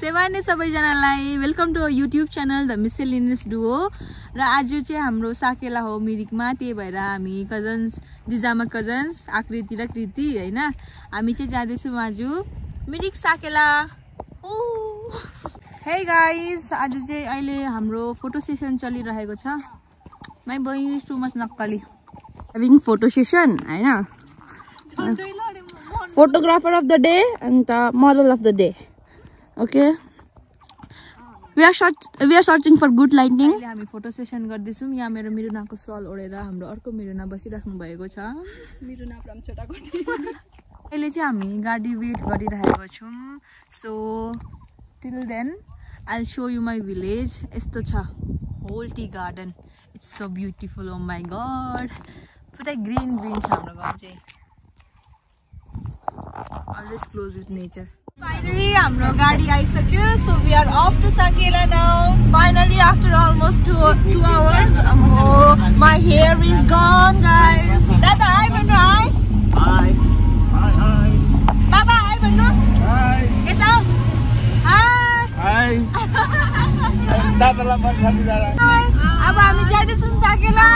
सेवाने सबैजनालाई welcome to YouTube channel the miscellaneous duo. र आज चाहिँ हाम्रो साकेला हो मिरिकमा, त्यही भएर हामी कजन्स दिजामा कजन्स आकृति र कृति हैन हामी चाहिँ जाँदैछौँ आज मिरिक साकेला। हे गाइस, आज चाहिँ अहिले हाम्रो फोटो सेसन चलिरहेको छ। My Boeing is too much नक्कली having photo session हैन, photographer of the day and the model of the day. Okay, we are searching for good lighting. अहिले हामी फोटो सेसन गर्दैछौँ। यहाँ मेरो मिरुनाको सवाल ओढेर हाम्रो अर्को मिरुना बसिराख्नु भएको छ। मिरुना फ्रम छोटाकोटी। अहिले चाहिँ हामी गाडी वेट गरिरहेको छौँ। So till then I'll show you my village. यस्तो छ whole tea garden. It's so beautiful. Oh my god, पुरै green छ हाम्रो गाउँ चाहिँ। Always close with nature. Finally, हाम्रो गाडी आइसक्यो. So we are off to Sakela now. Finally, after almost 2 hours. Oh, my hair is gone, guys. Dada, hi, Banu, hi. Hi. Hi. Baba, hi, Banu. Hi. Ito. Hi. Hi. Dada, hi. अब हामी जाँदैछौँ साकेला।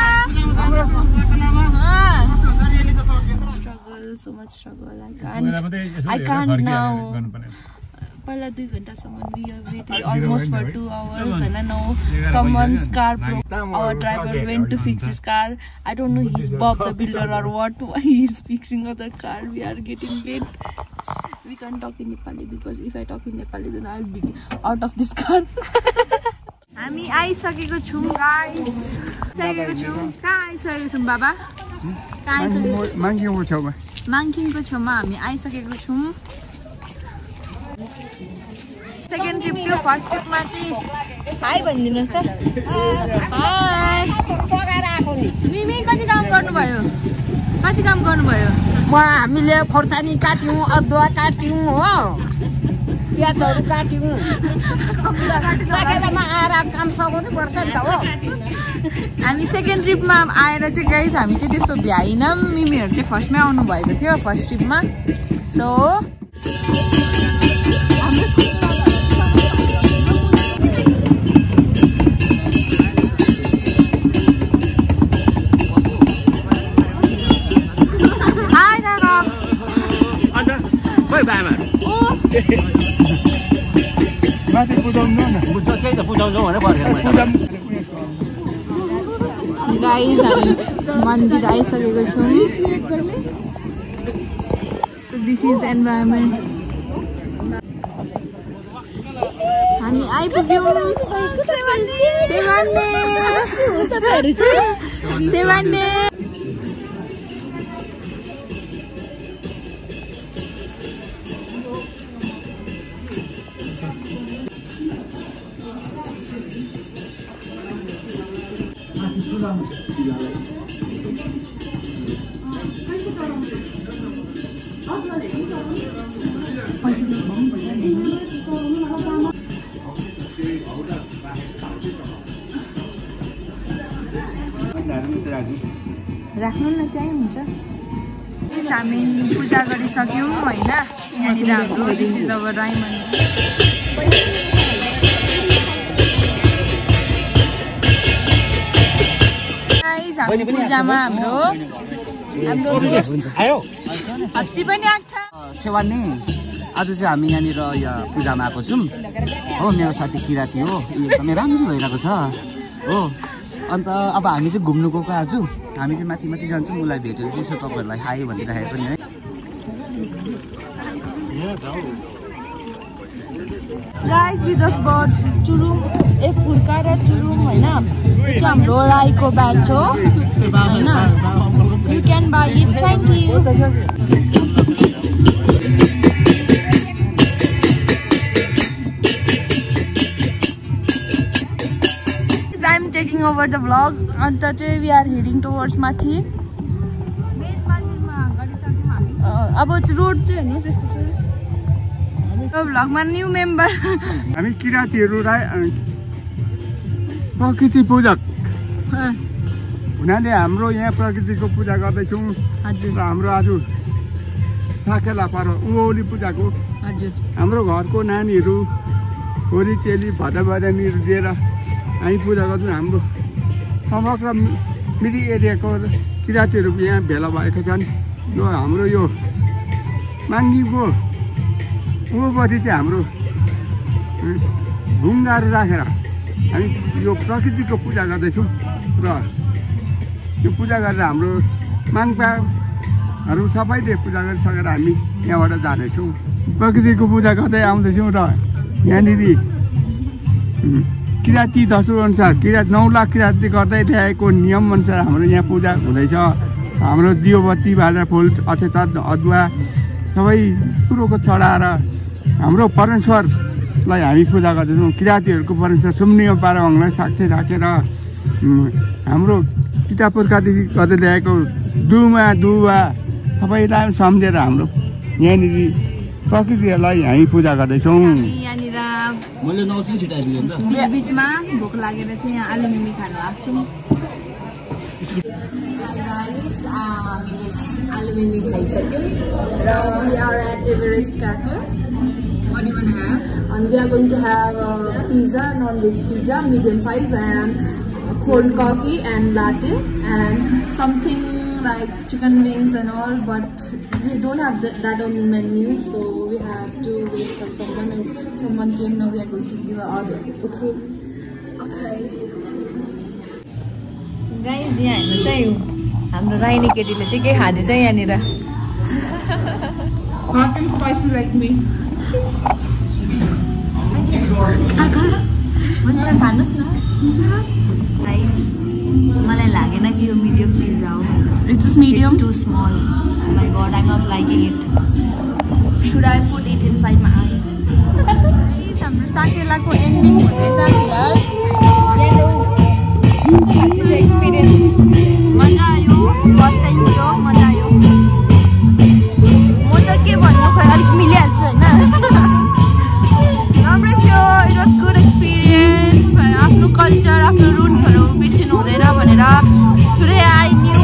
So much struggle. I can't now. पहिला 2 घण्टासम्म we have waited almost for 2 hours and I know someone's car broke. Our driver went to fix his car. I don't know he's Bob the Builder or what. Why he's fixing other car? We are getting late. We can't talk in Nepali because if I talk in Nepali then I'll be out of this car. हामी आइसकेको छौँ guys. कहाँ आइसकेको छौँ बाबा? कहाँ आइसकेको छौँ? माङकिङको छेउमा हामी आइसकेको छौँ। सेकेन्ड ट्रिप थियो। फर्स्ट ट्रिपमा चाहिँ हाई भनिदिनुहोस् त। हाई। मिमी कति काम गर्नुभयो? हामीले खोर्सानी काट्यौँ, अदुवा काट्यौँ हो, प्याजहरू काट्यौँ। साकेलामा आएर काम सघाउनु पर्छ नि त हो। हामी सेकेन्ड ट्रिपमा आएर चाहिँ गाइस हामी चाहिँ त्यस्तो भ्याइनौँ। मिमीहरू चाहिँ फर्स्टमै आउनु भएको थियो फर्स्ट ट्रिपमा। सो हाई दादा। माथि पुजाउनु न। पुजाउनु भने पर्छ। गाइस हामी मन्दिर आइसकेको छौँ। So this is environment. हामी आइपुग्यौँ। सेवान्ने राख्नु न, त्यहीँ हुन्छ। हामी पूजा गरिसक्यौँ होइन। यहाँनिर हाम्रो दिस इज अब राई मन्दिर। हामी पूजामा हाम्रो हप्सी पनि आएको छ। सेवानी आज चाहिँ हामी यहाँनिर पूजामा आएको छौँ हो। मेरो साथी किराती हो, एकदमै राम्रो भइरहेको छ हो। अन्त अब हामी चाहिँ घुम्नु गएको आज। हामी चाहिँ माथि जान्छौँ। उसलाई भेटेर चाहिँ यसो तपाईँहरूलाई हाई भनिराखेको नि है। गाइस वी जस्ट बट चुरुम, फुर्का र चुरुम होइन। यो चाहिँ हाम्रो राईको ब्याच हो होइन। You can by it. Thank you. I'm taking over the vlog. And today we are heading towards माथि। अब रोड चाहिँ हेर्नुहोस् यस्तो छ। भ्लगमा न्यू मेम्बर हामी किरातीहरू प्रकृति पूजक हुनाले हाम्रो यहाँ प्रकृतिको पूजा गर्दैछौँ। हाम्रो आज साकेला पर उँभौली पूजाको हजुर हाम्रो घरको नानीहरू छोरी चेली भदभदनीहरू लिएर हामी पूजा गर्छौँ। हाम्रो समग्र मिरी एरियाको किराँतीहरू यहाँ भेला भएका छन्। यो हाम्रो यो माङ्गीको उँभोपट्टि चाहिँ हाम्रो ढुङ्गाहरू राखेर हामी यो प्रकृतिको पूजा गर्दैछौँ र यो पूजा गरेर हाम्रो माङ्पाहरू सबैले पूजा गरिसकेर हामी यहाँबाट जानेछौँ। प्रकृतिको पूजा गर्दै आउँदैछौँ र यहाँनिर किराँती दस्तुरअनुसार 9 लाख किराँती गर्दै ल्याएको नियमअनुसार हाम्रो यहाँ पूजा हुँदैछ। हाम्रो दियो बत्ती बाजा फुल अक्षता अदुवा सबै कुरोको चढाएर हाम्रो परमेश्वरलाई हामी पूजा गर्दैछौँ। किराँतीहरूको परमेश्वर सुम्नियो पारङलाई साक्षी राखेर हाम्रो पिता पुर्खादेखि गर्दै ल्याएको दुमा दुवा सबैलाई सम्झेर हाम्रो यहाँनिर प्रकृतिलाई हामी पूजा गर्दैछौँ। यहाँनिर मैले नौसिन छिटाइदिएँ नि त बिचमा भोक लागेर चाहिँ यहाँ आलु मिमी खान लाग्छौँ। गाइस हामीले चाहिँ आलु मिमी खाइसक्यौँ र we are at Everest Cafe. What do you want to have? And we are going to have pizza, non-veg pizza, medium size, and cold coffee and latte, and something like chicken wings and all, but we don't have that on the menu, so we have to wait for someone, and someone came. Now we are going to give an order. Okay. Guys, यहाँ हेर्नुहोस् है हाम्रो राइनी केटीले चाहिँ के खाँदैछ यहाँनिर hot and spicy like me. हुन्छ खानुहोस् न। मलाई लागेन कि यो मिडियम पिज्जा हो। It's just medium? It's too small. Oh my god, I'm not liking it. Should I put it inside my eye? हाम्रो साकेलाको एन्डिङ हुँदैछ फिलहाल। एक्सपिरियन्स मजा आयो। फर्स्ट टाइम थियो, मजा आयो। म त के भन्नु खै अलिक मिलिहाल्छु होइन। राम्रै थियो। It was good experience. आफ्नो कल्चर आफ्नो रुट्सहरू बिर्सिनु हुँदैन भनेर टुडे आई न्यू।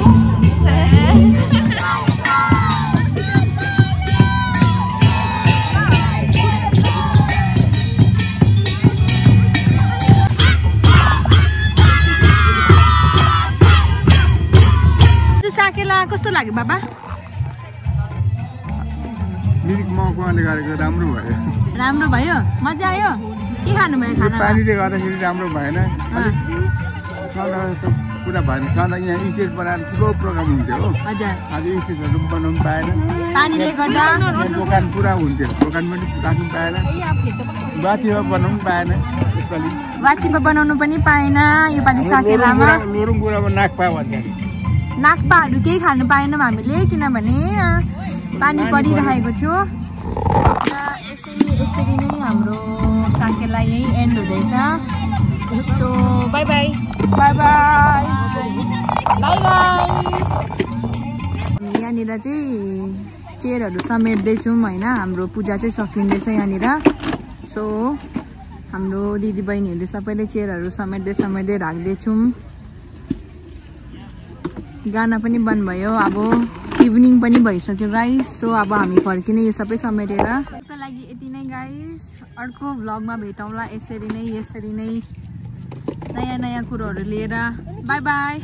साकेला कस्तो लाग्यो बाबा? मिरिक महकुमाले गरेको राम्रो भयो। राम्रो भयो? मजा आयो? के खानुभयो खाना? पानीले गर्दाखेरि राम्रो भएन। पुरा भएन। सधैँ यहाँ स्टेज बनाएर ठुलो प्रोग्राम हुन्थ्यो हो। हजुर। आज स्टेजहरू बनाउनु पाएन। पानीले गर्दा दोकान पुरा हुन्थ्यो। दोकान पनि राख्नु पाएन। बाछीमा बनाउनु पाएन यसपालि। बाछीमा बनाउनु पनि पाएन योपालि साकेलामा। लोरुङगुरामा नाकपा भन्छ। नाकपाहरू केही खानु पाएनौँ हामीले किनभने पानी परिरहेको थियो। यसरी नै हाम्रो साकेला यही एन्ड हुँदैछ। So by by by by by guys. यहाँनिर चाहिँ चेयरहरू समेट्दैछौँ होइन। हाम्रो पूजा चाहिँ सकिँदैछ यहाँनिर। सो हाम्रो दिदीबहिनीहरूले सबैले चेयरहरू समेट्दै राख्दैछौँ। गाना पनि बन्द भयो। अब इभिनिङ पनि भइसक्यो गाइस। सो अब हामी फर्किने यो सबै समेटेर। त्यसको लागि यति नै गाइस। अर्को भ्लगमा भेटौँला यसरी नै नयाँ कुरोहरू लिएर। By by.